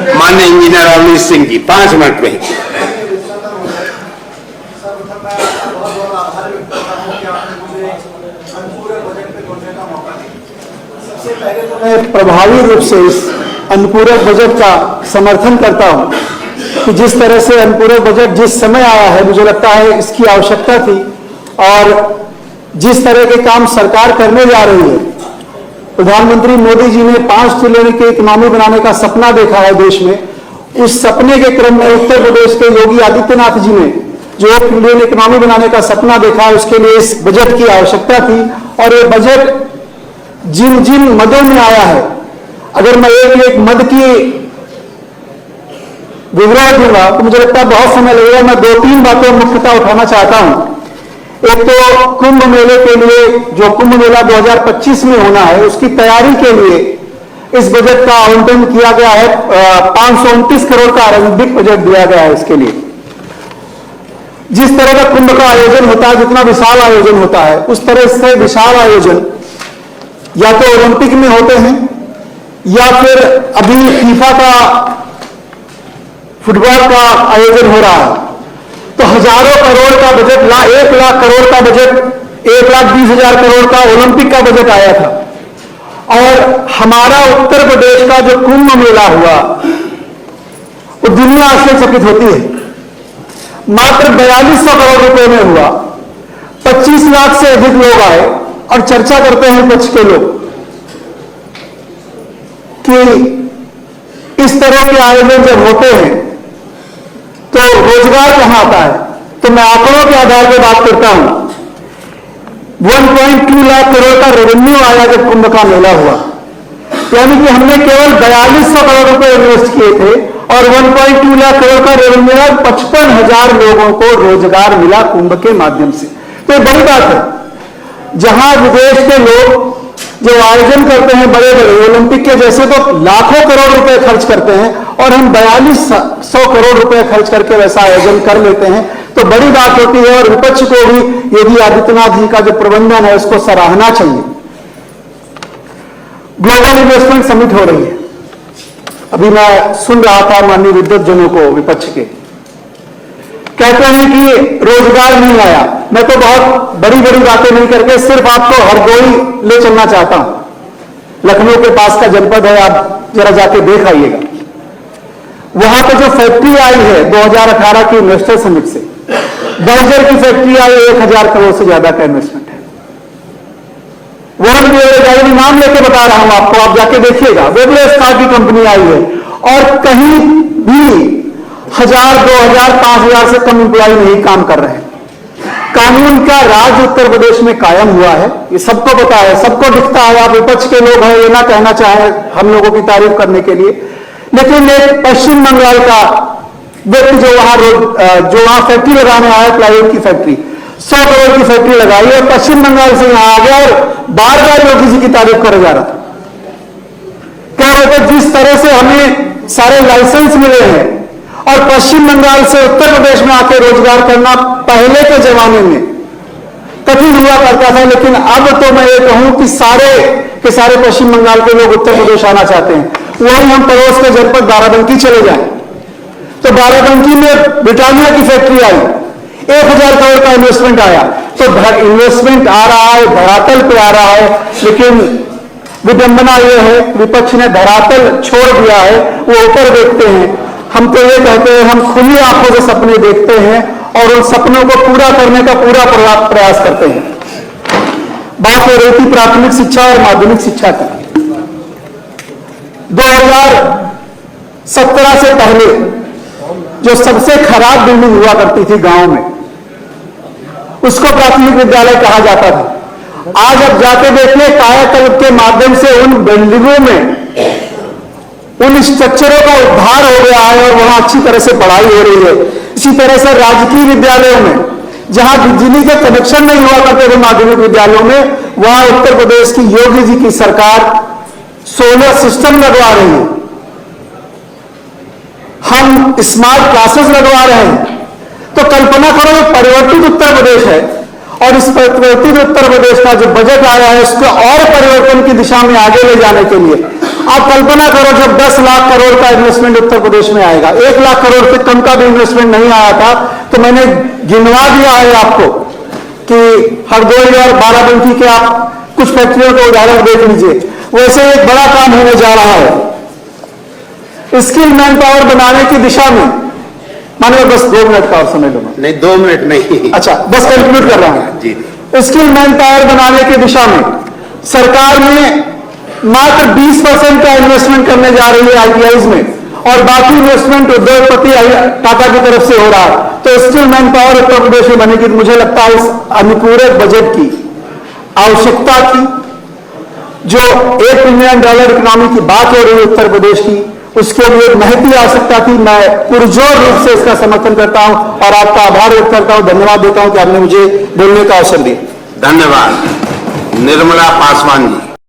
माननीय engineer Awanish Singh ji 5 minute में। मैं प्रभावी रूप से इस अनुपूरक बजट का समर्थन करता हूं कि जिस तरह से अनुपूरक बजट जिस समय आया है, मुझे लगता है इसकी आवश्यकता थी। और जिस तरह के काम सरकार करने जा रही है, प्रधानमंत्री मोदी जी ने 5 ट्रिलियन की इकोनॉमी बनाने का सपना देखा है देश में। उस सपने के क्रम में उत्तर प्रदेश के योगी आदित्यनाथ जी ने जो 1 ट्रिलियन इकोनॉमी बनाने का सपना देखा है, उसके लिए इस बजट की आवश्यकता थी। और ये बजट जिन जिन मदों में आया है, अगर मैं एक एक मद की विवरण दूंगा तो मुझे लगता है बहुत समय लगेगा। मैं 2-3 बातें मुख्यतः उठाना चाहता हूं। एक तो कुंभ मेले के लिए, जो कुंभ मेला 2025 में होना है, उसकी तैयारी के लिए इस बजट का आवंटन किया गया है। 529 करोड़ का आरंभिक बजट दिया गया है इसके लिए। जिस तरह का कुंभ का आयोजन होता है, जितना विशाल आयोजन होता है, उस तरह से विशाल आयोजन या तो ओलंपिक में होते हैं या फिर अभी फीफा का फुटबॉल का आयोजन हो रहा है। तो हजारों करोड़ का बजट, 1 लाख करोड़ का बजट, 1,20,000 करोड़ का ओलंपिक का बजट आया था। और हमारा उत्तर प्रदेश का जो कुंभ मेला हुआ, वो दुनिया आश्चर्यचकित होती है। मात्र 4200 करोड़ रुपए में हुआ। 25 लाख से अधिक लोग आए। और चर्चा करते हैं विपक्ष के लोग कि इस तरह के आयोजन जब होते हैं तो रोजगार कहां आता है। तो मैं आंकड़ों के आधार पर बात करता हूं। 1.2 लाख करोड़ का रेवेन्यू आया जब कुंभ का मेला हुआ, यानी कि हमने केवल 4200 करोड़ रुपए इन्वेस्ट किए थे और 1.2 लाख करोड़ का रेवेन्यू है। 55,000 लोगों को रोजगार मिला कुंभ के माध्यम से। तो बड़ी बात है। जहां विदेश के लोग जो आयोजन करते हैं बड़े बड़े ओलंपिक के जैसे, तो लाखों करोड़ रुपए खर्च करते हैं और हम 4200 करोड़ रुपए खर्च करके वैसा आयोजन कर लेते हैं, तो बड़ी बात होती है। और विपक्ष को भी योगी आदित्यनाथ जी का जो प्रबंधन है उसको सराहना चाहिए। ग्लोबल इन्वेस्टमेंट समिट हो रही है। अभी मैं सुन रहा था माननीय विद्वत जनों को, विपक्ष के कहते हैं कि रोजगार नहीं आया। मैं तो बहुत बड़ी बड़ी बातें नहीं करके सिर्फ आपको हरदोई ले चलना चाहता हूं। लखनऊ के पास का जनपद है, आप जरा जाके देख आइएगा। वहां पे जो फैक्ट्री आई है 2018 की इन्वेस्टर समिट से, बर्जर की फैक्ट्री आई, 1000 करोड़ से ज्यादा का इन्वेस्टमेंट है। वह नाम लेके बता रहा हूं आपको, आप जाके देखिएगा। वेबलेस कार की कंपनी आई है और कहीं भी 1000, 2000, 5000 से कम एम्प्लॉय नहीं काम कर रहे हैं। कानून का राज उत्तर प्रदेश में कायम हुआ है, ये सबको पता है, सबको दिखता है। आप विपक्ष के लोग हैं, ये ना कहना चाहें हम लोगों की तारीफ करने के लिए, लेकिन एक पश्चिम बंगाल का व्यक्ति जो वहां फैक्ट्री लगाने आया, प्लाईवुड की फैक्ट्री, 100 करोड़ की फैक्ट्री लगाई और पश्चिम बंगाल से यहां आ गया और बार बार योगी जी की तारीफ करे जा रहा था। कह रहे थे जिस तरह से हमें सारे लाइसेंस मिले हैं और पश्चिम बंगाल से उत्तर प्रदेश में आके रोजगार करना पहले के जमाने में कठिन हुआ करता था, लेकिन अब तो मैं ये कहूं कि सारे के सारे पश्चिम बंगाल के लोग उत्तर प्रदेश आना चाहते हैं। वही हम पड़ोस के जनपद बाराबंकी चले जाएं तो बाराबंकी में ब्रिटानिया की फैक्ट्री आई, 1000 करोड़ का इन्वेस्टमेंट आया। तो इन्वेस्टमेंट आ रहा है, धरातल पे आ रहा है, लेकिन विडंबना यह है विपक्ष ने धरातल छोड़ दिया है, वो ऊपर देखते हैं। हम तो ये कहते हैं हम खुली आंखों से सपने देखते हैं और उन सपनों को पूरा करने का पूरा प्रयास करते हैं। बात हो रही थी प्राथमिक शिक्षा और माध्यमिक शिक्षा की। 2017 से पहले जो सबसे खराब बिल्डिंग हुआ करती थी गांव में, उसको प्राथमिक विद्यालय कहा जाता था। आज अब जाके देखिए, कायाकल्प के माध्यम से उन बिल्डिंगों में, उन स्ट्रक्चरों का उद्धार हो गया है और वहां अच्छी तरह से पढ़ाई हो रही है। इसी तरह से राजकीय विद्यालयों में जहां बिजली के कनेक्शन नहीं हुआ करते थे माध्यमिक विद्यालयों में, वहां उत्तर प्रदेश की योगी जी की सरकार सोलर सिस्टम लगवा रही है। हम स्मार्ट क्लासेस लगवा रहे हैं। तो कल्पना करो ये परिवर्तित उत्तर प्रदेश है और इस परिवर्तित उत्तर प्रदेश का जो बजट आया है उसको और परिवर्तन की दिशा में आगे ले जाने के लिए आप कल्पना करो जब 10 लाख करोड़ का इन्वेस्टमेंट उत्तर प्रदेश में आएगा, 1 लाख करोड़ से कम का भी इन्वेस्टमेंट नहीं आया था, तो मैंने गिनवा दिया है आपको कि हरदोई और बाराबंकी के आप कुछ फैक्ट्रियों का उदाहरण देख लीजिए। वैसे एक बड़ा काम होने जा रहा है स्किल मैन पावर बनाने की दिशा में। मानिए बस 2 मिनट का और समय लूंगा। नहीं 2 मिनट नहीं। अच्छा, बस कंक्लूड कर रहा हूं। जी। स्किल मैन पावर बनाने की दिशा में सरकार ने मात्र 20% का इन्वेस्टमेंट करने जा रही है आईटीआईज में, और बाकी इन्वेस्टमेंट उद्योगपति टाटा की तरफ से हो रहा है। तो skill man power Uttar Pradesh में बनेगी। मुझे लगता है इस अनुपूरक बजट की आवश्यकता थी। जो $1 ट्रिलियन इकोनॉमी की बात हो रही है उत्तर प्रदेश की, उसके लिए एक महती आवश्यकता थी। मैं पुरजोर रूप से इसका समर्थन करता हूं और आपका आभार व्यक्त करता हूं, धन्यवाद देता हूं कि आपने मुझे बोलने का अवसर दिया। धन्यवाद। निर्मला पासवान जी।